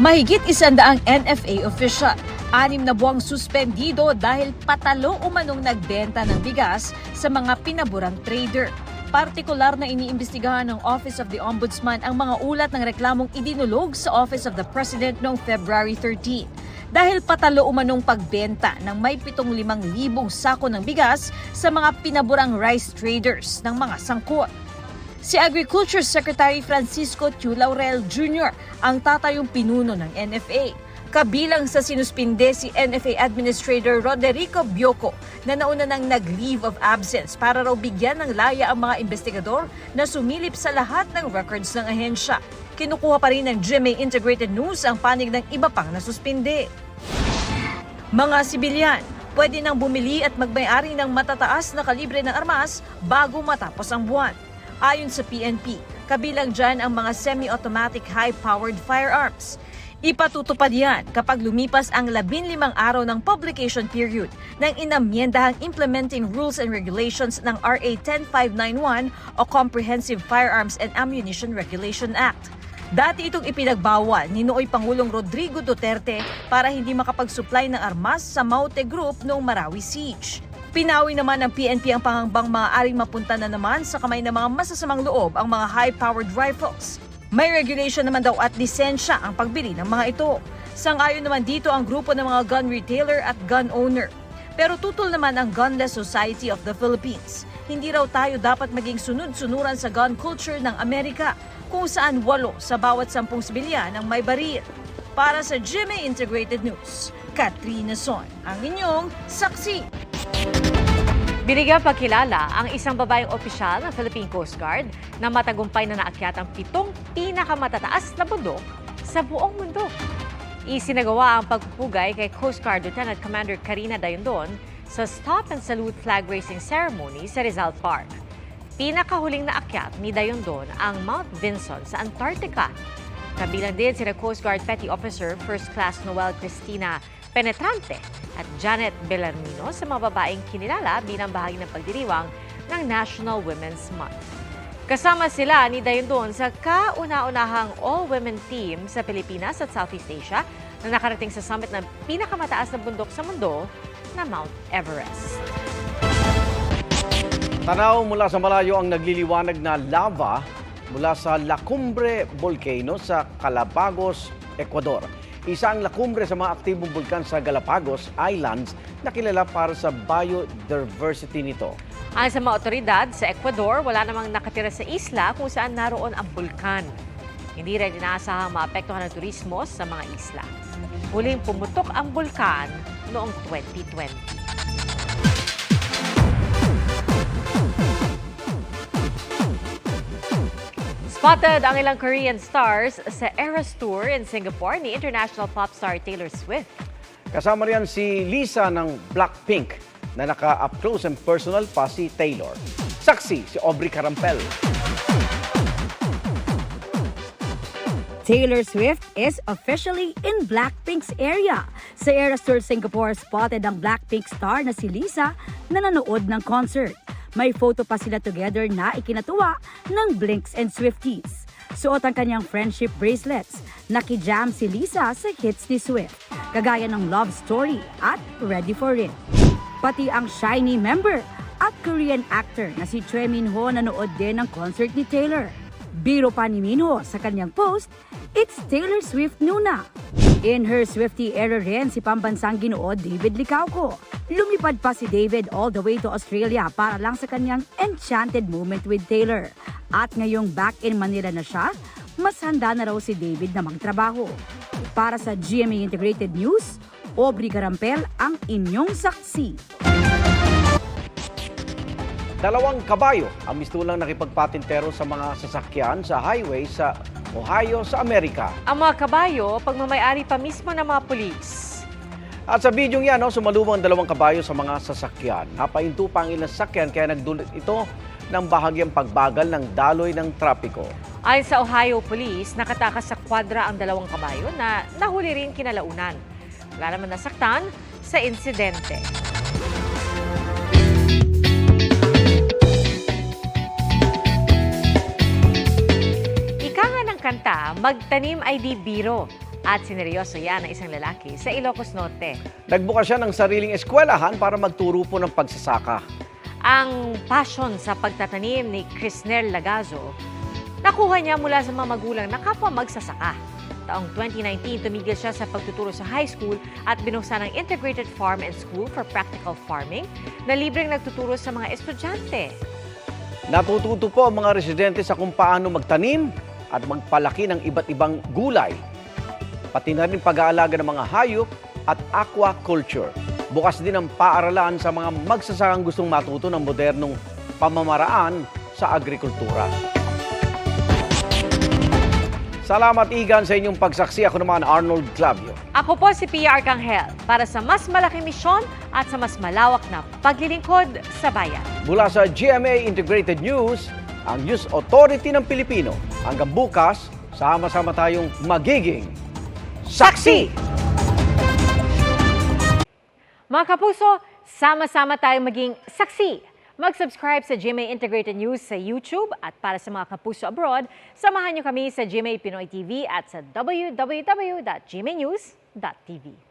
Mahigit 100 NFA official, 6 na buwang suspendido dahil patalo umanong nagbenta ng bigas sa mga pinaburang trader. Partikular na iniimbestigahan ng Office of the Ombudsman ang mga ulat ng reklamong idinulog sa Office of the President noong February 13. Dahil patalo umanong pagbenta ng may 75,000 sako ng bigas sa mga pinaburang rice traders ng mga sangkot. Si Agriculture Secretary Francisco Tiu Laurel Jr. ang tatayong pinuno ng NFA. Kabilang sa sinuspinde si NFA Administrator Roderico Bioco na nauna nang nag-leave of absence para raw bigyan ng laya ang mga investigador na sumilip sa lahat ng records ng ahensya. Kinukuha pa rin ng GMA Integrated News ang panig ng iba pang nasuspinde. Mga sibilyan, pwede nang bumili at magmay-ari ng matataas na kalibre ng armas bago matapos ang buwan. Ayon sa PNP, kabilang dyan ang mga semi-automatic high-powered firearms. Ipatutupad yan kapag lumipas ang 15 araw ng publication period ng inamyendahang Implementing Rules and Regulations ng RA 10591 o Comprehensive Firearms and Ammunition Regulation Act. Dati itong ipinagbawal ni Nooy Pangulong Rodrigo Duterte para hindi makapag-supply ng armas sa Maute Group noong Marawi Siege. Pinawi naman ng PNP ang pangangbang maaaring mapunta na naman sa kamay ng mga masasamang loob ang mga high-powered rifles. May regulation naman daw at lisensya ang pagbili ng mga ito. Sang-ayon naman dito ang grupo ng mga gun retailer at gun owner. Pero tutol naman ang Gunless Society of the Philippines. Hindi raw tayo dapat maging sunod-sunuran sa gun culture ng Amerika, kung saan 8 sa bawat 10 sibilyan ang may baril. Para sa GMA Integrated News, Katrina Son, ang inyong saksi. Binigyang pagkilala ang isang babaeng opisyal ng Philippine Coast Guard na matagumpay na naakyat ang 7 pinakamatataas na bundok sa buong mundo. Isinagawa ang pagpupugay kay Coast Guard Lieutenant Commander Karina Dayondon sa Stop and Salute Flag Raising Ceremony sa Rizal Park. Pinakahuling naakyat ni Dayondon ang Mount Vinson sa Antarctica. Kabilang din sina Coast Guard Petty Officer First Class Noel Cristina Penetrante at Janet Bellarmino sa mga babaeng kinilala bilang bahagi ng pagdiriwang ng National Women's Month. Kasama sila ni Dayondon sa kauna-unahang all-women team sa Pilipinas at Southeast Asia na nakarating sa summit ng pinakamataas na bundok sa mundo na Mount Everest. Tanaw mula sa malayo ang nagliliwanag na lava mula sa La Cumbre Volcano sa Galapagos, Ecuador. Isang La Cumbre sa mga aktibong bulkan sa Galapagos Islands na kilala para sa biodiversity nito. Ayon sa mga otoridad sa Ecuador, wala namang nakatira sa isla kung saan naroon ang bulkan. Hindi rin inaasahang maapektuhan ng turismo sa mga isla. Huling pumutok ang bulkan noong 2020. Spotted ang ilang Korean stars sa Eras Tour in Singapore ni international pop star Taylor Swift. Kasama riyan si Lisa ng Blackpink na naka-up close and personal pa si Taylor. Saksi si Aubrey Carampel. Taylor Swift is officially in Blackpink's area. Sa Eras Tour Singapore, spotted ang Blackpink star na si Lisa na nanood ng concert. May photo pa sila together na ikinatuwa ng Blinks and Swifties. Suot ang kanyang friendship bracelets. Nakijam si Lisa sa hits ni Swift, kagaya ng Love Story at Ready for It. Pati ang SHINee member at Korean actor na si Choi Min-ho nanood din ng concert ni Taylor. Biro pa ni Minho sa kanyang post, "It's Taylor Swift Nuna." In her Swiftie era rin si pambansang ginoo David Licauco. Lumipad pa si David all the way to Australia para lang sa kanyang enchanted moment with Taylor. At ngayong back in Manila na siya, mas handa na raw si David na magtrabaho. Para sa GMA Integrated News, Aubrey Carampel ang inyong saksi. 2 kabayo ang mistulang nakipagpatintero sa mga sasakyan sa highway sa Ohio sa Amerika. Ang mga kabayo, pagmamayari pa mismo ng mga pulis. At sa bidyong yan, sumalubong ang 2 kabayo sa mga sasakyan. Napahinto pa ang ilang sasakyan kaya nagdulot ito ng bahagyang pagbagal ng daloy ng trapiko. Ayon sa Ohio Police, nakatakas sa kwadra ang 2 kabayo na nahuli rin kinalaunan. Wala naman nasaktan sa insidente. Ika nga ng kanta, magtanim ay di biro. At sineryoso yan ng isang lalaki sa Ilocos Norte. Nagbukas siya ng sariling eskwelahan para magturo po ng pagsasaka. Ang passion sa pagtatanim ni Crisner Lagazo, nakuha niya mula sa mga magulang na kapwa magsasaka. Taong 2019, tumigil siya sa pagtuturo sa high school at binuksan ang Integrated Farm and School for Practical Farming na libreng nagtuturo sa mga estudyante. Natututo po ang mga residente sa kung paano magtanim at magpalaki ng iba't ibang gulay. Pati na rin pag-aalaga ng mga hayop at aquaculture. Bukas din ang paaralan sa mga magsasakang gustong matuto ng modernong pamamaraan sa agrikultura. Salamat, Igan, sa inyong pagsaksi. Ako naman, Arnold Clavio. Ako po si Pia Arcangel para sa mas malaking misyon at sa mas malawak na paglilingkod sa bayan. Mula sa GMA Integrated News, ang News Authority ng Pilipino. Hanggang bukas, sama-sama tayong magiging saksi! Mga kapuso, sama-sama tayong maging saksi. Mag-subscribe sa GMA Integrated News sa YouTube at para sa mga kapuso abroad, samahan niyo kami sa GMA Pinoy TV at sa www.gmanews.tv.